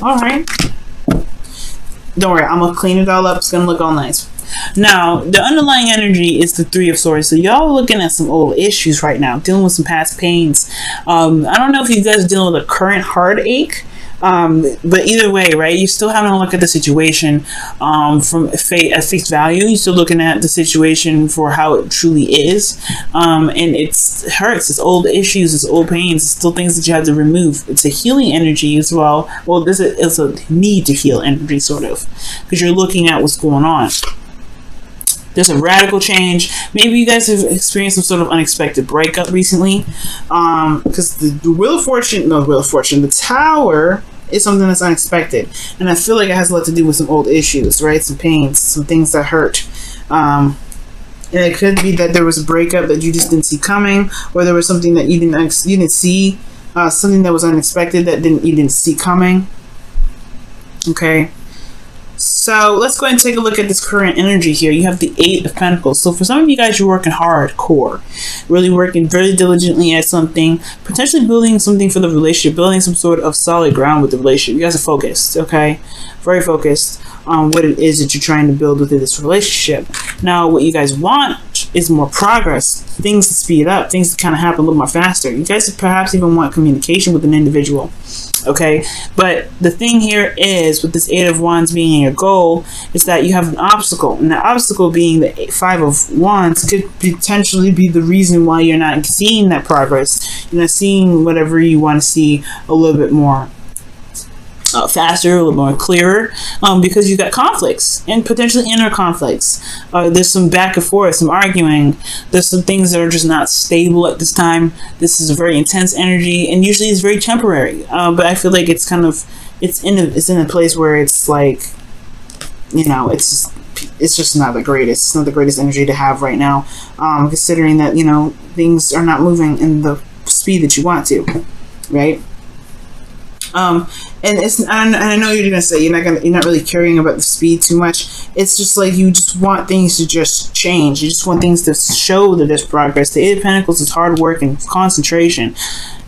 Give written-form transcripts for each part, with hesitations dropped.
All right. Don't worry, I'm gonna clean it all up. It's gonna look all nice. Now, the underlying energy is the Three of Swords. So y'all are looking at some old issues right now, dealing with some past pains. I don't know if you guys are dealing with a current heartache. But either way, right, you're still having a look at the situation from at face value. You're still looking at the situation for how it truly is, and it hurts. It's old issues, it's old pains, it's still things that you have to remove. It's a healing energy as well. Well, this is a need to heal energy, sort of, because you're looking at what's going on. There's a radical change. Maybe you guys have experienced some sort of unexpected breakup recently. Because the Wheel of Fortune, the Tower is something that's unexpected. And I feel like it has a lot to do with some old issues, right? Some pains, some things that hurt. And it could be that there was a breakup that you just didn't see coming, or there was something that you didn't see, something that was unexpected that you didn't see coming. Okay. So let's go ahead and take a look at this current energy here. You have the Eight of Pentacles. So for some of you guys, you're working hardcore, really working very diligently at something, potentially building something for the relationship, building some sort of solid ground with the relationship. You guys are focused, okay? Very focused on what it is that you're trying to build within this relationship. Now, what you guys want is more progress, things to speed up, things to kind of happen a little more faster. You guys perhaps even want communication with an individual. Okay, but the thing here is, with this Eight of Wands being your goal, is that you have an obstacle, and the obstacle being the Five of Wands could potentially be the reason why you're not seeing that progress. You're not seeing whatever you want to see a little bit more faster, a little more clearer, because you got conflicts and potentially inner conflicts. There's some back and forth, some arguing. There's some things that are just not stable at this time. This is a very intense energy, and usually it's very temporary. But I feel like it's kind of it's in a place where it's like, you know, it's just not the greatest. It's not the greatest energy to have right now, considering that, you know, things are not moving in the speed that you want to, right? And I know you're gonna say you're not really caring about the speed too much. It's just like you just want things to just change. You just want things to show that there's progress. The Eight of Pentacles is hard work and concentration,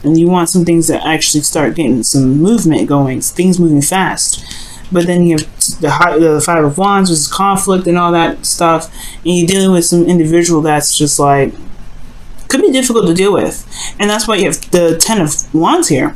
and you want some things that actually start getting some movement going, things moving fast. But then you have the Five of Wands, which is conflict and all that stuff, and you're dealing with some individual that's just like could be difficult to deal with, and that's why you have the Ten of Wands here.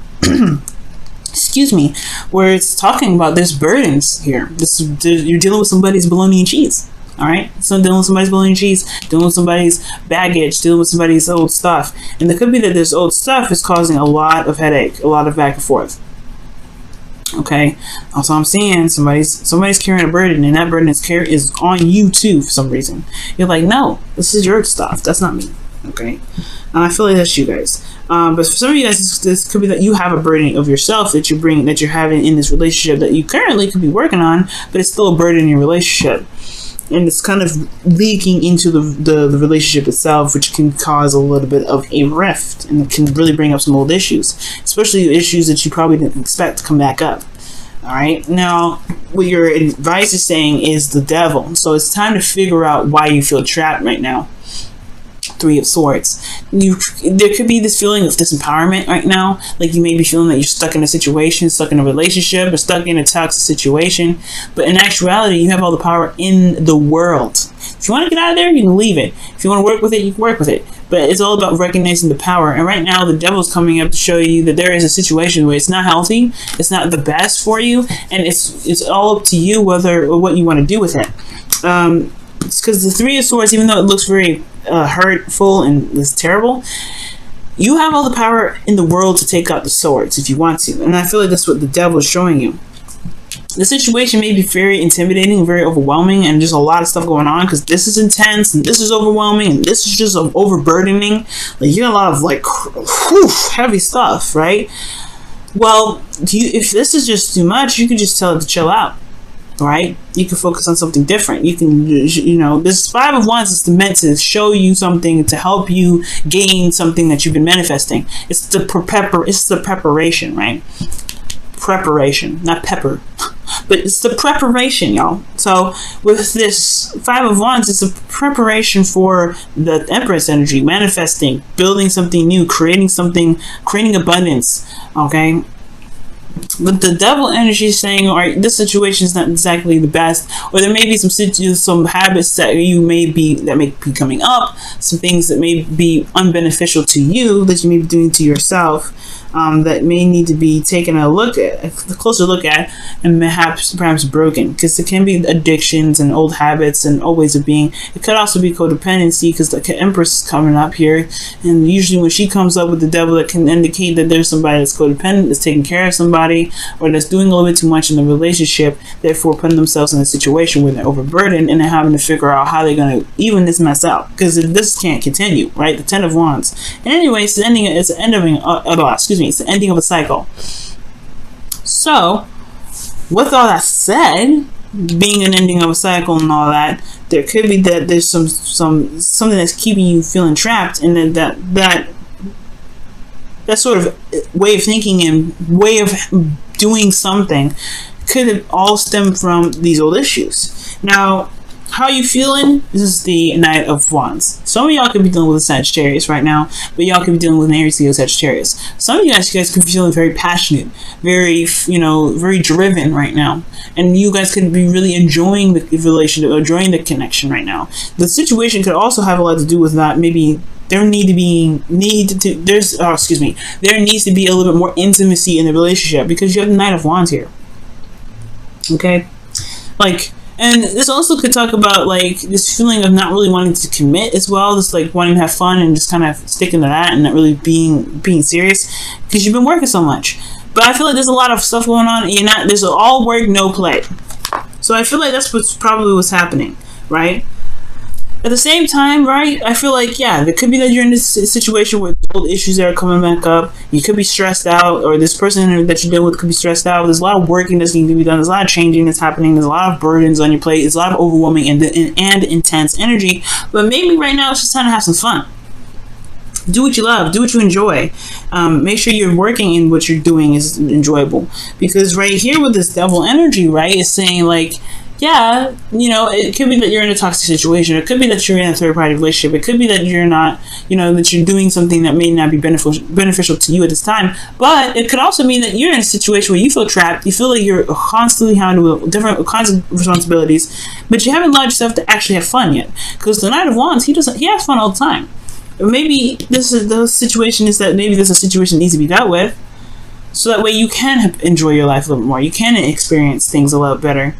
Excuse me, where it's talking about there's burdens here. You're dealing with somebody's bologna and cheese. All right, so dealing with somebody's bologna and cheese, dealing with somebody's baggage, dealing with somebody's old stuff, and it could be that this old stuff is causing a lot of headache, a lot of back and forth. Okay, also I'm seeing somebody's carrying a burden, and that burden is on you too for some reason. You're like, no, this is your stuff. That's not me. Okay, I feel like that's you guys. But for some of you guys, this could be that you have a burden of yourself that you're having in this relationship that you currently could be working on, but it's still a burden in your relationship, and it's kind of leaking into the relationship itself, which can cause a little bit of a rift, and it can really bring up some old issues, especially issues that you probably didn't expect to come back up. All right, now what your advice is saying is the Devil, so it's time to figure out why you feel trapped right now. Three of Swords. There could be this feeling of disempowerment right now, like you may be feeling that you're stuck in a situation, stuck in a relationship, or stuck in a toxic situation, but in actuality you have all the power in the world. If you want to get out of there, you can leave it. If you want to work with it, you can work with it, but it's all about recognizing the power. And right now the Devil's coming up to show you that there is a situation where it's not healthy, it's not the best for you, and it's all up to you whether or what you want to do with it. It's because the Three of Swords, even though it looks very hurtful and is terrible, you have all the power in the world to take out the swords if you want to, and I feel like that's what the Devil is showing you. The situation may be very intimidating, very overwhelming, and just a lot of stuff going on, because this is intense and this is overwhelming and this is just overburdening. Like, you got a lot of like heavy stuff, right? Well, if this is just too much, you can just tell it to chill out. Right? You can focus on something different. You can, you know, this Five of Wands is meant to show you something, to help you gain something that you've been manifesting. It's the preparation, right? Preparation, not pepper, but it's the preparation, y'all. So with this Five of Wands, it's a preparation for the Empress energy, manifesting, building something new, creating something, creating abundance. Okay. But the devil energy is saying, all right, this situation is not exactly the best, or there may be some habits that may be coming up, some things that may be unbeneficial to you that you may be doing to yourself, that may need to be taken a closer look at, and perhaps broken, because it can be addictions and old habits and old ways of being. It could also be codependency, because the Empress is coming up here, and usually when she comes up with the devil, it can indicate that there's somebody that's codependent, that's taking care of somebody, or that's doing a little bit too much in the relationship, therefore putting themselves in a situation where they're overburdened and they're having to figure out how they're going to even this mess out, because this can't continue, right? The Ten of Wands. And anyway, it's the ending of a cycle. So, with all that said, being an ending of a cycle and all that, there could be that there's something that's keeping you feeling trapped, and then that sort of way of thinking and way of doing something could all stem from these old issues. Now, how you feeling? This is the Knight of Wands. Some of y'all could be dealing with a Sagittarius right now, but y'all could be dealing with an Aries, Leo, Sagittarius. Some of you guys could be feeling very passionate, very driven right now, and you guys could be really enjoying the relationship, enjoying the connection right now. The situation could also have a lot to do with that. Maybe there needs to be a little bit more intimacy in the relationship, because you have the Knight of Wands here. Okay, and this also could talk about this feeling of not really wanting to commit as well, just wanting to have fun and just kind of sticking to that and not really being serious, because you've been working so much. But I feel like there's a lot of stuff going on. There's all work, no play. So I feel like that's probably what's happening, right? At the same time, right, I feel like, yeah, it could be that you're in this situation where old issues that are coming back up. You could be stressed out, or this person that you deal with could be stressed out. There's a lot of working that's needing to be done. There's a lot of changing that's happening. There's a lot of burdens on your plate. There's a lot of overwhelming and intense energy. But maybe right now it's just time to have some fun. Do what you love. Do what you enjoy. Make sure you're working in what you're doing is enjoyable. Because right here with this devil energy, right, it's saying yeah, it could be that you're in a toxic situation. It could be that you're in a third-party relationship. It could be that you're not, that you're doing something that may not be beneficial to you at this time. But it could also mean that you're in a situation where you feel trapped. You feel like you're constantly handling with different kinds of responsibilities, but you haven't allowed yourself to actually have fun yet. Because the Knight of Wands, he has fun all the time. Maybe the situation is that maybe there's a situation that needs to be dealt with, so that way you can enjoy your life a little bit more. You can experience things a lot better.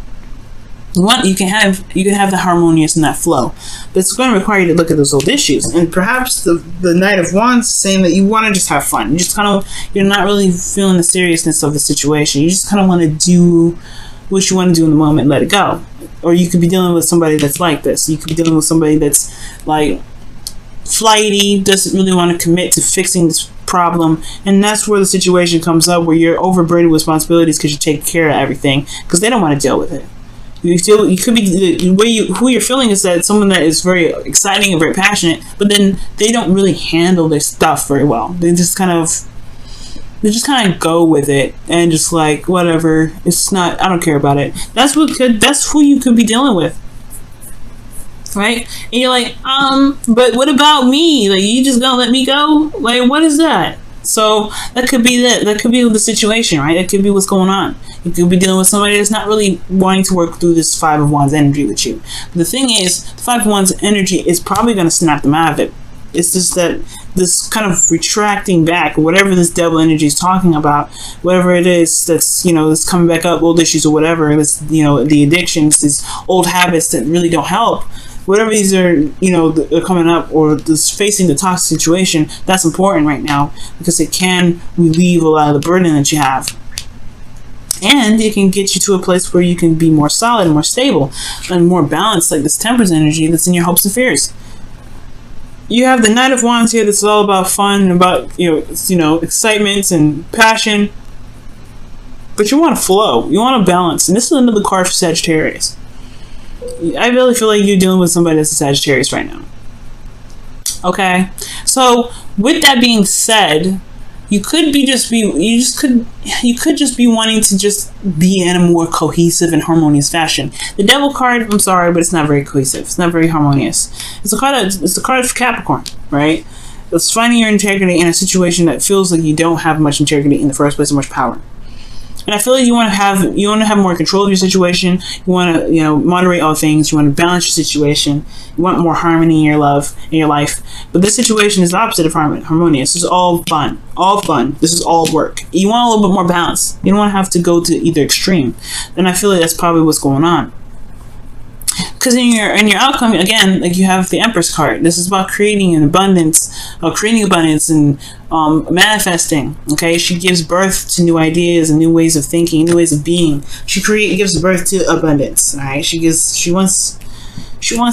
You can have the harmonious and that flow, but it's going to require you to look at those old issues. And perhaps the Knight of Wands is saying that you want to just have fun. You're not really feeling the seriousness of the situation. You just kind of want to do what you want to do in the moment, let it go. Or you could be dealing with somebody that's like this. You could be dealing with somebody that's flighty, doesn't really want to commit to fixing this problem, and that's where the situation comes up where you're overburdened with responsibilities because you take care of everything because they don't want to deal with it. You could be who you're feeling is that someone that is very exciting and very passionate, but then they don't really handle their stuff very well. They just kind of go with it and just whatever. It's not. I don't care about it. That's who you could be dealing with, right? And you're but what about me? You just gonna let me go? What is that? So that could be that could be the situation, right? That could be what's going on. You could be dealing with somebody that's not really wanting to work through this Five of Wands energy with you. But the thing is, the Five of Wands energy is probably going to snap them out of it. It's just that this kind of retracting back, whatever this devil energy is talking about, whatever it is that's, that's coming back up, old issues or whatever, this, the addictions, these old habits that really don't help. Whatever these are, are coming up, or just facing the toxic situation, that's important right now because it can relieve a lot of the burden that you have. And it can get you to a place where you can be more solid, more stable, and more balanced, like this Temperance energy that's in your hopes and fears. You have the Knight of Wands here that's all about fun and about, excitement and passion. But you want to flow. You want to balance. And this is another card for Sagittarius. I really feel like you're dealing with somebody that's a Sagittarius right now. Okay? So, with that being said, you could just be wanting to just be in a more cohesive and harmonious fashion. The Devil card, I'm sorry, but it's not very cohesive. It's not very harmonious. It's a card of Capricorn, right? It's finding your integrity in a situation that feels like you don't have much integrity in the first place or much power. And I feel like you want to have more control of your situation. You want to, moderate all things. You want to balance your situation. You want more harmony in your life. But this situation is the opposite of harmonious. This is all fun. This is all work. You want a little bit more balance. You don't want to have to go to either extreme. And I feel like that's probably what's going on. Because in your outcome, again, like you have the Empress card. This is about creating abundance and manifesting. Okay, she gives birth to new ideas and new ways of thinking, new ways of being. She gives birth to abundance. All right, she wants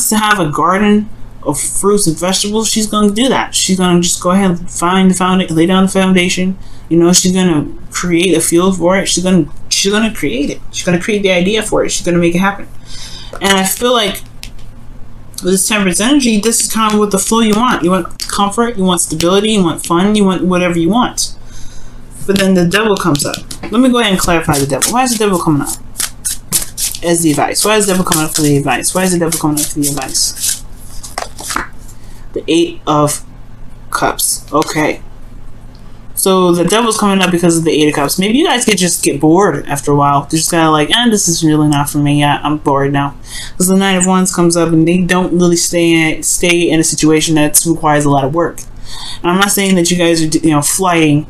to have a garden of fruits and vegetables. She's going to do that. She's going to just go ahead and lay down the foundation. She's going to create a field for it. She's going to create it. She's going to create the idea for it. She's going to make it happen. And I feel like with this Temperance energy, this is kind of what the flow you want. You want comfort, you want stability, you want fun, you want whatever you want. But then the devil comes up. Let me go ahead and clarify the devil. Why is the devil coming up as the advice? Why is the devil coming up for the advice? Why is the devil coming up for the advice? The 8 of Cups. Okay. So the devil's coming up because of the 8 of Cups. Maybe you guys could just get bored after a while. They're just kind of like, this is really not for me. I'm bored now. Because the 9 of Wands comes up and they don't really stay in a situation that requires a lot of work. And I'm not saying that you guys are, flying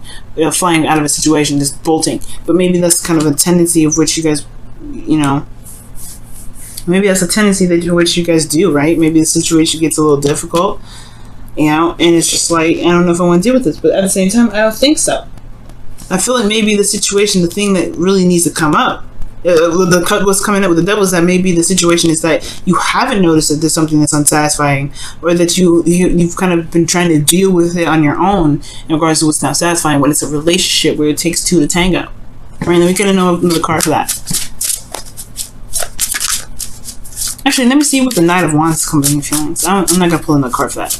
out of a situation, just bolting. But maybe that's kind of a tendency of which you guys, maybe that's a tendency which you guys do, right? Maybe the situation gets a little difficult. And it's just like, I don't know if I want to deal with this, but at the same time, I don't think so. I feel like maybe the situation, the thing that really needs to come up, what's coming up with the devil is that maybe the situation is that you haven't noticed that there's something that's unsatisfying, or that you've kind of been trying to deal with it on your own in regards to what's not satisfying, when it's a relationship where it takes 2 to tango. Right, then we get another card for that. Actually, let me see what the Knight of Wands comes in your feelings. I'm not going to pull another card for that.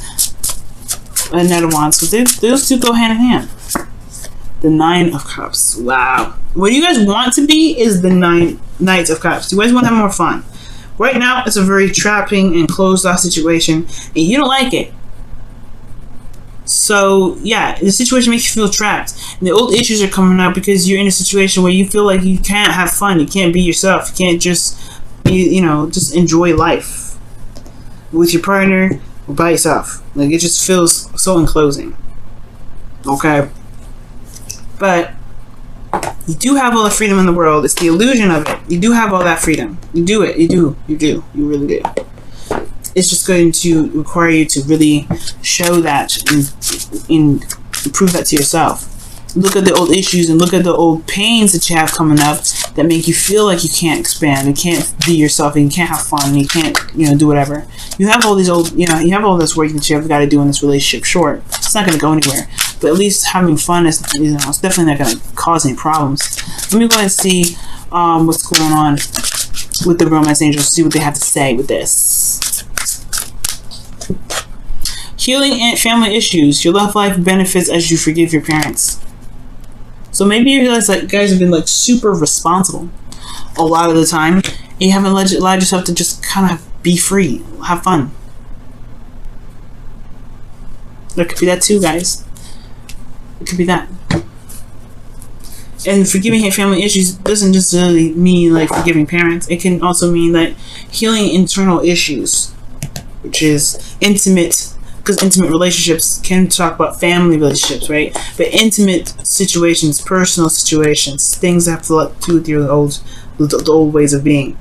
A Knight of Wands, because those two go hand in hand. The 9 of Cups. Wow. What you guys want to be is the Knight of Cups. You guys want to have more fun. Right now, it's a very trapping and closed-off situation, and you don't like it. So, yeah, the situation makes you feel trapped. And the old issues are coming up because you're in a situation where you feel like you can't have fun. You can't be yourself. You can't just, just enjoy life with your partner or by yourself. Like, it just feels so enclosing. Okay? But you do have all the freedom in the world. It's the illusion of it. You do have all that freedom. You do it. You do. You really do. It's just going to require you to really show that and prove that to yourself. Look at the old issues and look at the old pains that you have coming up that make you feel like you can't expand and can't be yourself and you can't have fun and you can't, do whatever. You have all these old, you have all this work that you have got to do in this relationship. Sure, it's not going to go anywhere, but at least having fun is, it's definitely not going to cause any problems. Let me go ahead and see what's going on with the romance angels, see what they have to say with this. Healing and family issues. Your love life benefits as you forgive your parents. So maybe you realize that guys have been super responsible a lot of the time, and you haven't allowed yourself to just kind of be free, have fun. There could be that too, guys. It could be that. And forgiving your family issues doesn't just really mean forgiving parents. It can also mean that healing internal issues, which is intimate. Because intimate relationships can talk about family relationships, right? But intimate situations, personal situations, things that have to do with your the old ways of being.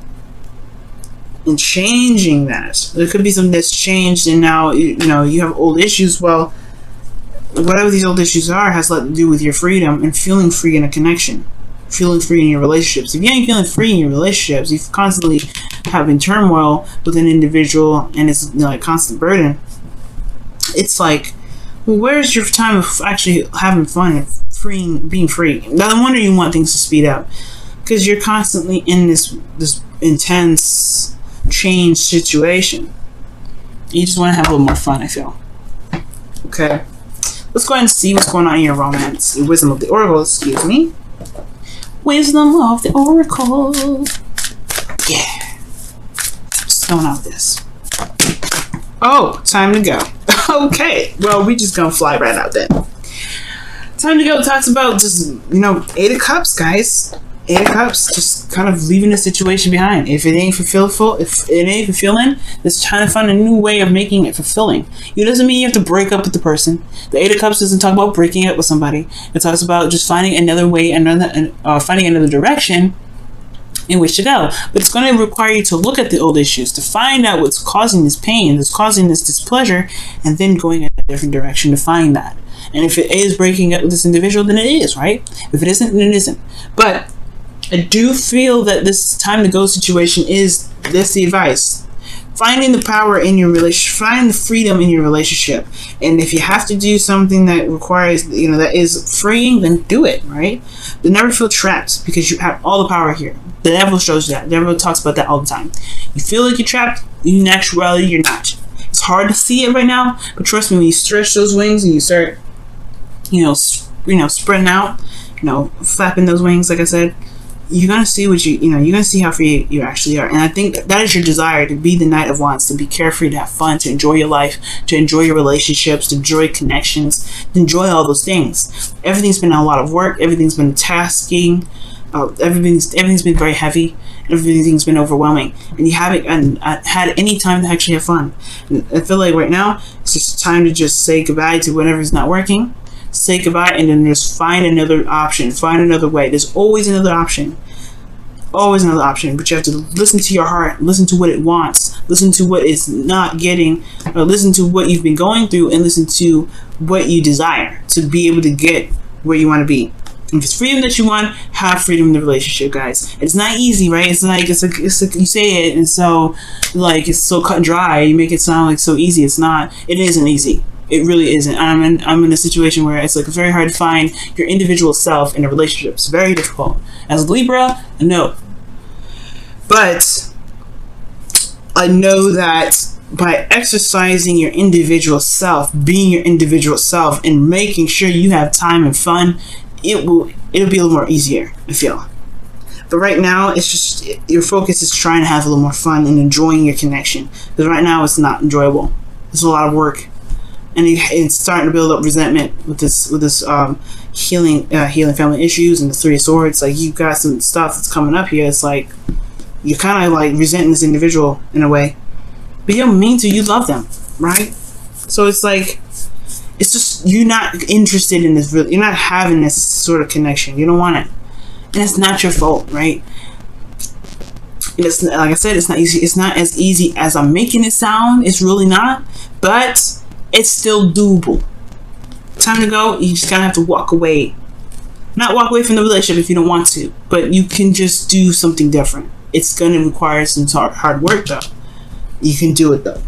And changing that. There could be something that's changed and now, you have old issues. Well, whatever these old issues are has a lot to do with your freedom and feeling free in a connection. Feeling free in your relationships. If you ain't feeling free in your relationships, you constantly having turmoil with an individual and it's a constant burden. It's like, well, where's your time of actually having fun and being free? No wonder you want things to speed up, because you're constantly in this intense change situation. You just want to have a little more fun, I feel. Okay, let's go ahead and see what's going on in your romance. Wisdom of the Oracle, excuse me. Wisdom of the Oracle. Yeah, just going out with this. Oh, time to go. Okay, well, we just gonna fly right out then. Time to go talks about just, 8 of Cups, guys. Eight of Cups, just kind of leaving the situation behind. If it ain't fulfilling, just trying to find a new way of making it fulfilling. It doesn't mean you have to break up with the person. The Eight of Cups doesn't talk about breaking up with somebody. It talks about just finding another way, finding another direction in which to go. But it's going to require you to look at the old issues, to find out what's causing this pain, that's causing this displeasure, and then going in a different direction to find that. And if it is breaking up with this individual, then it is, right? If it isn't, then it isn't. But I do feel that this time to go situation is this the advice. Finding the power in your relationship, find the freedom in your relationship. And if you have to do something that requires, that is freeing, then do it, right? But never feel trapped, because you have all the power here. The devil shows you that. The devil talks about that all the time. You feel like you're trapped, in actuality, you're not. It's hard to see it right now, but trust me, when you stretch those wings and you start, spreading out, flapping those wings, like I said, you're gonna see you're gonna see how free you actually are. And I think that is your desire, to be the Knight of Wands, to be carefree, to have fun, to enjoy your life, to enjoy your relationships, to enjoy connections, to enjoy all those things. Everything's been a lot of work. Everything's been tasking. Everything's been very heavy. Everything's been overwhelming, and you haven't had any time to actually have fun. And I feel like right now it's just time to just say goodbye to whatever's not working. Say goodbye, and then just find another option, find another way. There's always another option, but you have to listen to your heart, listen to what it wants, listen to what it's not getting, or listen to what you've been going through, and listen to what you desire to be able to get where you want to be. If it's freedom that you want, have freedom in the relationship, guys. It's not easy, right? It's like you say it, and so it's so cut and dry. You make it sound like so easy. It's not. It isn't easy. It really isn't. I'm in a situation where it's very hard to find your individual self in a relationship. It's very difficult. As a Libra, no. But I know that by exercising your individual self, being your individual self, and making sure you have time and fun, it'll be a little more easier, I feel. But right now, it's just your focus is trying to have a little more fun and enjoying your connection. Because right now, it's not enjoyable. It's a lot of work. And it's starting to build up resentment with this healing family issues and the Three of Swords. Like, you've got some stuff that's coming up here. It's like you're kind of resenting this individual in a way, but you don't mean to. You love them, right? So it's it's just you're not interested in this. You're not having this sort of connection. You don't want it, and it's not your fault, right? And it's, like I said, it's not easy. It's not as easy as I'm making it sound. It's really not, but it's still doable. Time to go. You just kind of have to walk away. Not walk away from the relationship if you don't want to, but you can just do something different. It's going to require some hard work, though. You can do it, though.